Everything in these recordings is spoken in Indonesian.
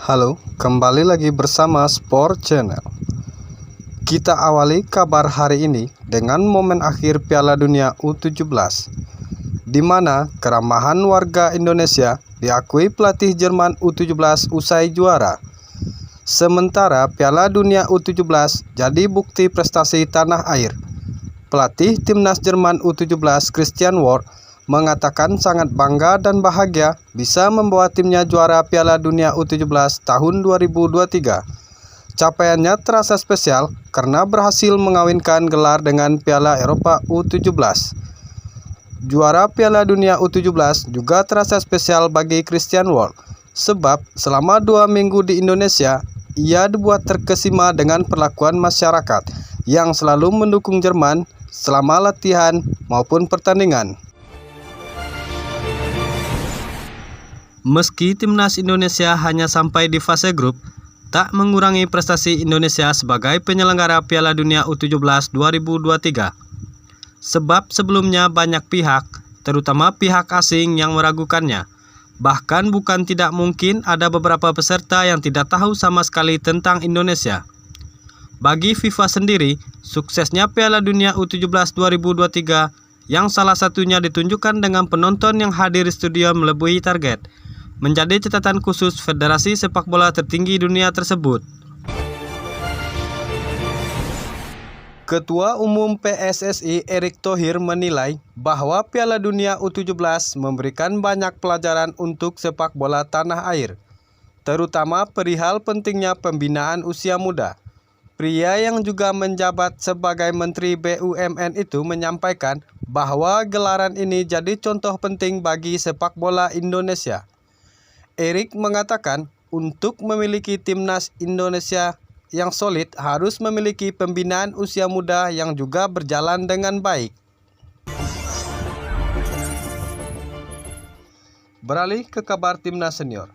Halo, kembali lagi bersama Sport Channel. Kita awali kabar hari ini dengan momen akhir Piala Dunia U17, di mana keramahan warga Indonesia diakui pelatih Jerman U17 usai juara. Sementara Piala Dunia U17 jadi bukti prestasi tanah air. Pelatih timnas Jerman U17 Christian Wörth mengatakan sangat bangga dan bahagia bisa membawa timnya juara Piala Dunia U17 tahun 2023. Capaiannya terasa spesial karena berhasil mengawinkan gelar dengan Piala Eropa U17. Juara Piala Dunia U17 juga terasa spesial bagi Christian Wörth, sebab selama 2 minggu di Indonesia, ia dibuat terkesima dengan perlakuan masyarakat yang selalu mendukung Jerman selama latihan maupun pertandingan. Meski timnas Indonesia hanya sampai di fase grup, tak mengurangi prestasi Indonesia sebagai penyelenggara Piala Dunia U17 2023. Sebab sebelumnya banyak pihak, terutama pihak asing yang meragukannya. Bahkan bukan tidak mungkin ada beberapa peserta yang tidak tahu sama sekali tentang Indonesia. Bagi FIFA sendiri, suksesnya Piala Dunia U17 2023 yang salah satunya ditunjukkan dengan penonton yang hadir di stadion melebihi target, menjadi catatan khusus Federasi Sepak Bola tertinggi dunia tersebut. Ketua Umum PSSI Erick Thohir menilai bahwa Piala Dunia U17 memberikan banyak pelajaran untuk sepak bola tanah air, terutama perihal pentingnya pembinaan usia muda. Pria yang juga menjabat sebagai Menteri BUMN itu menyampaikan bahwa gelaran ini jadi contoh penting bagi sepak bola Indonesia. Erick mengatakan untuk memiliki timnas Indonesia yang solid harus memiliki pembinaan usia muda yang juga berjalan dengan baik. Beralih ke kabar timnas senior.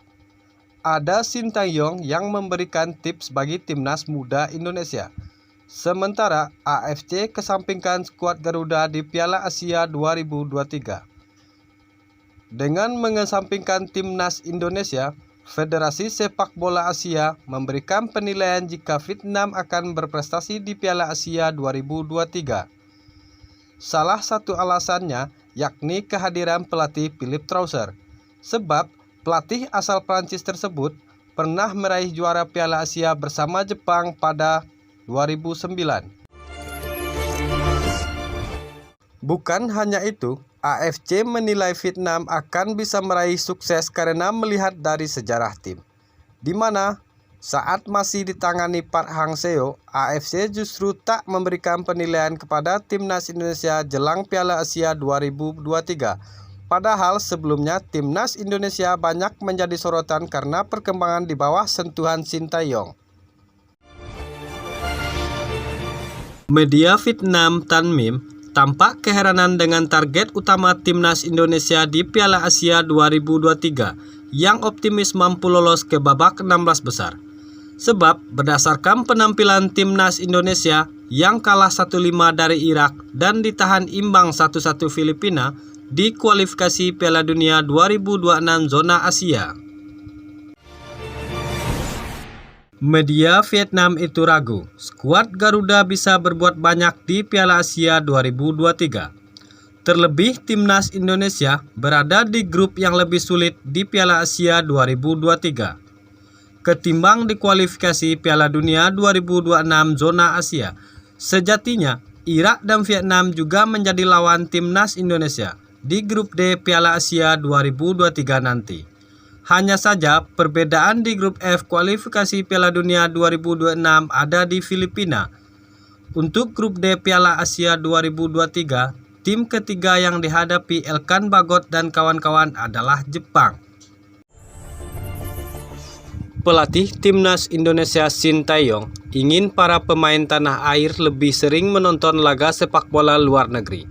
Ada Sintayong yang memberikan tips bagi timnas muda Indonesia. Sementara AFC kesampingkan skuad Garuda di Piala Asia 2023. Dengan mengesampingkan timnas Indonesia, Federasi Sepak Bola Asia memberikan penilaian jika Vietnam akan berprestasi di Piala Asia 2023. Salah satu alasannya yakni kehadiran pelatih Philippe Troussard, sebab pelatih asal Prancis tersebut pernah meraih juara Piala Asia bersama Jepang pada 2009. Bukan hanya itu, AFC menilai Vietnam akan bisa meraih sukses karena melihat dari sejarah tim, di mana saat masih ditangani Park Hang-seo, AFC justru tak memberikan penilaian kepada timnas Indonesia jelang Piala Asia 2023. Padahal sebelumnya timnas Indonesia banyak menjadi sorotan karena perkembangan di bawah sentuhan Sintayong. Media Vietnam Tan Mim tampak keheranan dengan target utama timnas Indonesia di Piala Asia 2023 yang optimis mampu lolos ke babak 16 besar. Sebab berdasarkan penampilan timnas Indonesia yang kalah 1-5 dari Irak dan ditahan imbang 1-1 Filipina di kualifikasi Piala Dunia 2026 zona Asia. Media Vietnam itu ragu, skuad Garuda bisa berbuat banyak di Piala Asia 2023. Terlebih timnas Indonesia berada di grup yang lebih sulit di Piala Asia 2023. Ketimbang di kualifikasi Piala Dunia 2026 zona Asia, sejatinya Irak dan Vietnam juga menjadi lawan timnas Indonesia di grup D Piala Asia 2023 nanti. Hanya saja perbedaan di grup F kualifikasi Piala Dunia 2026 ada di Filipina. Untuk grup D Piala Asia 2023, tim ketiga yang dihadapi Elkan Bagot dan kawan-kawan adalah Jepang. Pelatih timnas Indonesia Sintayong ingin para pemain tanah air lebih sering menonton laga sepak bola luar negeri.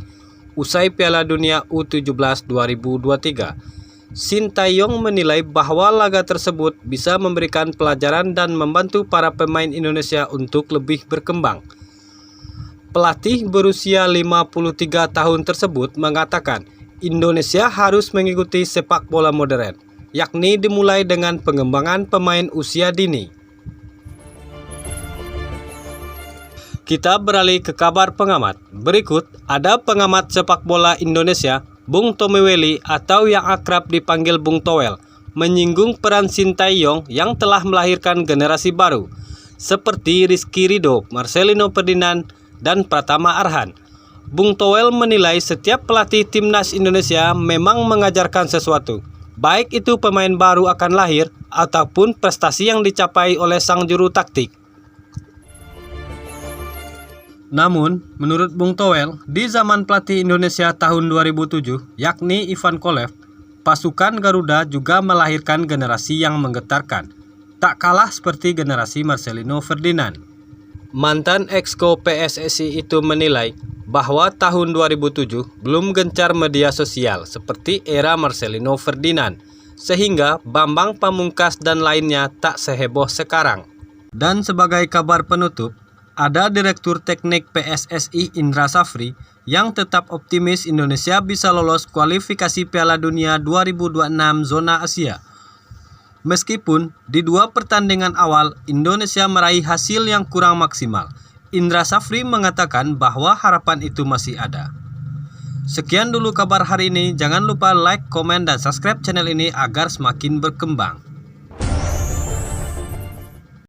Usai Piala Dunia U17 2023, Sintayong menilai bahwa laga tersebut bisa memberikan pelajaran dan membantu para pemain Indonesia untuk lebih berkembang. Pelatih berusia 53 tahun tersebut mengatakan Indonesia harus mengikuti sepak bola modern, yakni dimulai dengan pengembangan pemain usia dini. Kita beralih ke kabar pengamat. Berikut ada pengamat sepak bola Indonesia, Bung Tomiweli atau yang akrab dipanggil Bung Towel, menyinggung peran Sintayong yang telah melahirkan generasi baru, seperti Rizky Ridho, Marcelino Ferdinand, dan Pratama Arhan. Bung Towel menilai setiap pelatih timnas Indonesia memang mengajarkan sesuatu, baik itu pemain baru akan lahir ataupun prestasi yang dicapai oleh sang juru taktik. Namun, menurut Bung Towel, di zaman pelatih Indonesia tahun 2007, yakni Ivan Kolev, pasukan Garuda juga melahirkan generasi yang menggetarkan, tak kalah seperti generasi Marcelino Ferdinand. Mantan exco PSSI itu menilai bahwa tahun 2007 belum gencar media sosial seperti era Marcelino Ferdinand, sehingga Bambang Pamungkas dan lainnya tak seheboh sekarang. Dan sebagai kabar penutup, ada Direktur Teknik PSSI Indra Safri yang tetap optimis Indonesia bisa lolos kualifikasi Piala Dunia 2026 zona Asia. Meskipun di 2 pertandingan awal Indonesia meraih hasil yang kurang maksimal, Indra Safri mengatakan bahwa harapan itu masih ada. Sekian dulu kabar hari ini, jangan lupa like, komen, dan subscribe channel ini agar semakin berkembang.